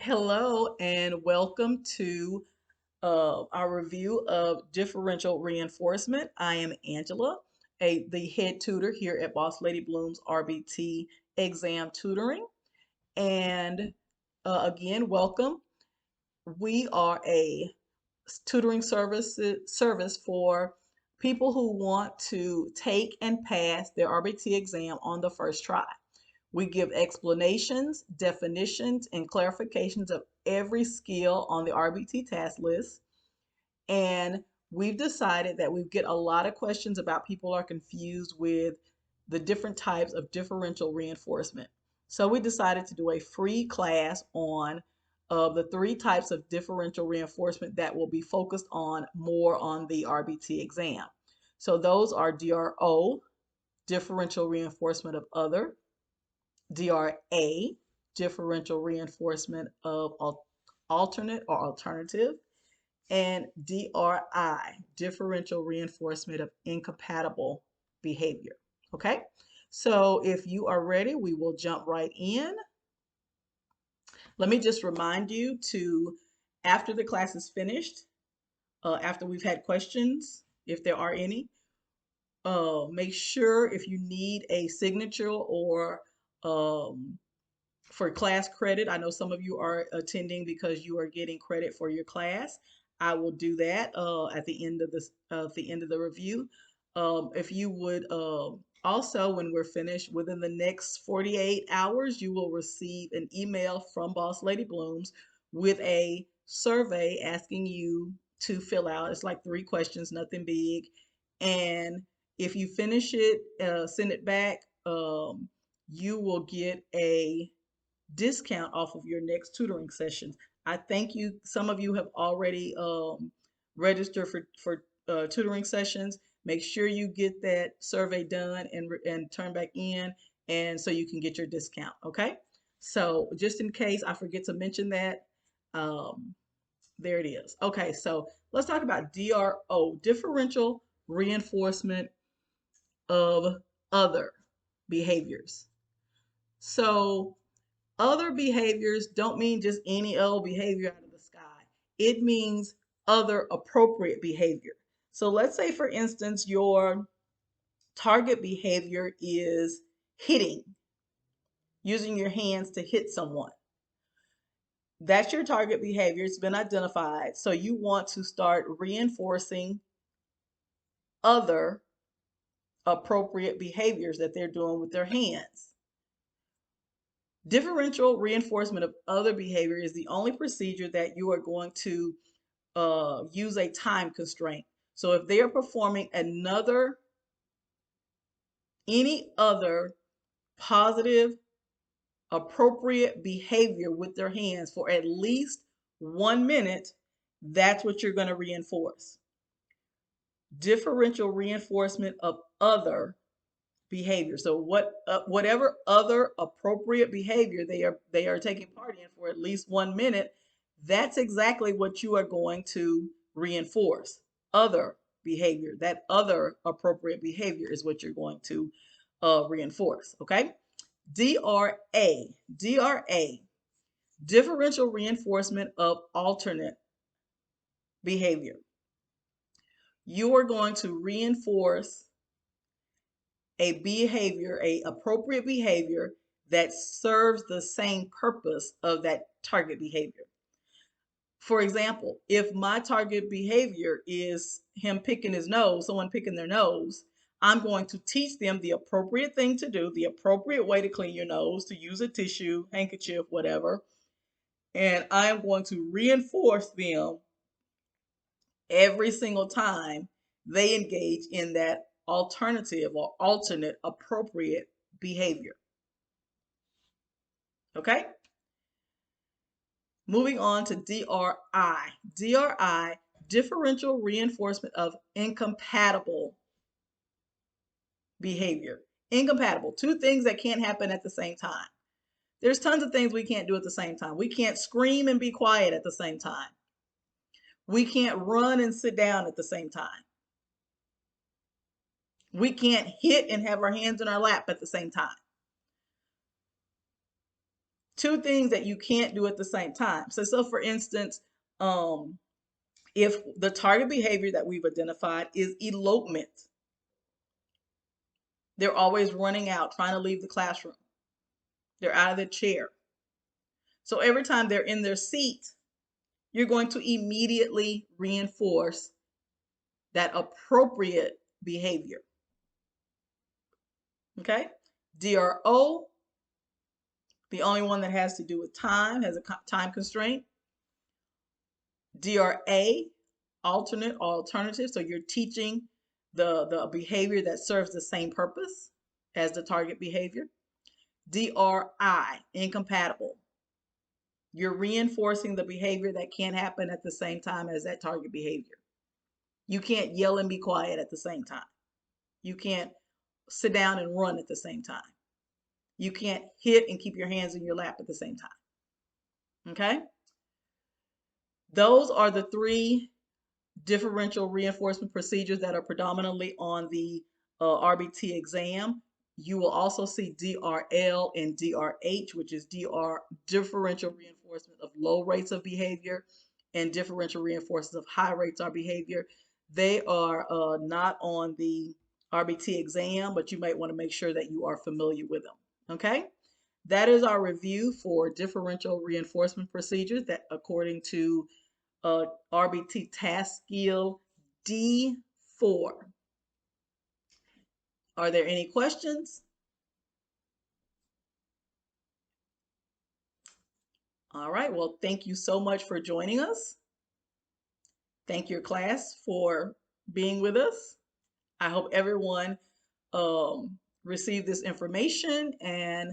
Hello and welcome to our review of differential reinforcement. I am Angela, the head tutor here at Boss Lady Bloom's RBT exam tutoring. And again, welcome. We are a tutoring service for people who want to take and pass their RBT exam on the first try. We give explanations, definitions, and clarifications of every skill on the RBT task list. And we've decided that we get a lot of questions about people are confused with the different types of differential reinforcement. So we decided to do a free class on the three types of differential reinforcement that will be focused on more on the RBT exam. So those are DRO, differential reinforcement of other, DRA, differential reinforcement of alternate or alternative, and DRI, differential reinforcement of incompatible behavior. Okay, so if you are ready, we will jump right in. Let me just remind you to, after the class is finished, after we've had questions, if there are any, make sure if you need a signature or for class credit. I know some of you are attending because you are getting credit for your class. I will do that at the end of the review. If you would also, when we're finished, within the next 48 hours, you will receive an email from Boss Lady Blooms with a survey asking you to fill out. It's like 3 questions, nothing big. And if you finish it, send it back. You will get a discount off of your next tutoring sessions. I thank you. Some of you have already registered for tutoring sessions. Make sure you get that survey done and turn back in, and so you can get your discount. Okay. So just in case I forget to mention that, um, there it is. Okay. So let's talk about DRO, differential reinforcement of other behaviors. So other behaviors don't mean just any old behavior out of the sky. It means other appropriate behavior. So let's say, for instance, your target behavior is hitting, using your hands to hit someone. That's your target behavior. It's been identified. So you want to start reinforcing other appropriate behaviors that they're doing with their hands. Differential reinforcement of other behavior is the only procedure that you are going to use a time constraint. So if they are performing any other positive, appropriate behavior with their hands for at least 1 minute, that's what you're going to reinforce. Differential reinforcement of other behavior. So whatever other appropriate behavior they are taking part in for at least 1 minute, that's exactly what you are going to reinforce. Other behavior, that other appropriate behavior is what you're going to reinforce. Okay. DRA, differential reinforcement of alternate behavior. You are going to reinforce a behavior, a appropriate behavior that serves the same purpose of that target behavior. For example, if my target behavior is him picking his nose, someone picking their nose, I'm going to teach them the appropriate thing to do, the appropriate way to clean your nose, to use a tissue, handkerchief, whatever. And I'm going to reinforce them every single time they engage in that alternative or alternate appropriate behavior. Okay? Moving on to DRI. DRI, differential reinforcement of incompatible behavior. Incompatible, two things that can't happen at the same time. There's tons of things we can't do at the same time. We can't scream and be quiet at the same time. We can't run and sit down at the same time. We can't hit and have our hands in our lap at the same time. two things that you can't do at the same time. So for instance, if the target behavior that we've identified is elopement, they're always running out, trying to leave the classroom. They're out of their chair. So every time they're in their seat, you're going to immediately reinforce that appropriate behavior. Okay? DRO, the only one that has to do with time, has a time constraint. DRA, alternate or alternative. So you're teaching the behavior that serves the same purpose as the target behavior. DRI, incompatible. You're reinforcing the behavior that can't happen at the same time as that target behavior. You can't yell and be quiet at the same time. You can't sit down and run at the same time. You can't hit and keep your hands in your lap at the same time. Okay? Those are the three differential reinforcement procedures that are predominantly on the RBT exam. You will also see DRL and DRH, which is differential reinforcement of low rates of behavior, and differential reinforcement of high rates of behavior. They are not on the RBT exam, but you might want to make sure that you are familiar with them. Okay? That is our review for differential reinforcement procedures that according to RBT task skill D4. Are there any questions? All right, well, thank you so much for joining us. Thank your class for being with us. I hope everyone received this information and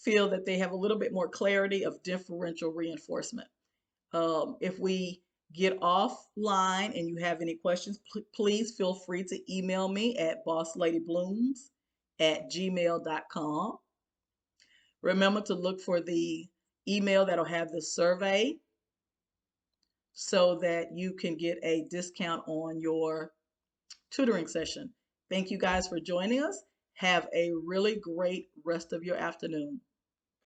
feel that they have a little bit more clarity of differential reinforcement. If we get offline and you have any questions, please feel free to email me at bossladybblooms@gmail.com. Remember to look for the email that'll have the survey so that you can get a discount on your tutoring session. Thank you guys for joining us. Have a really great rest of your afternoon.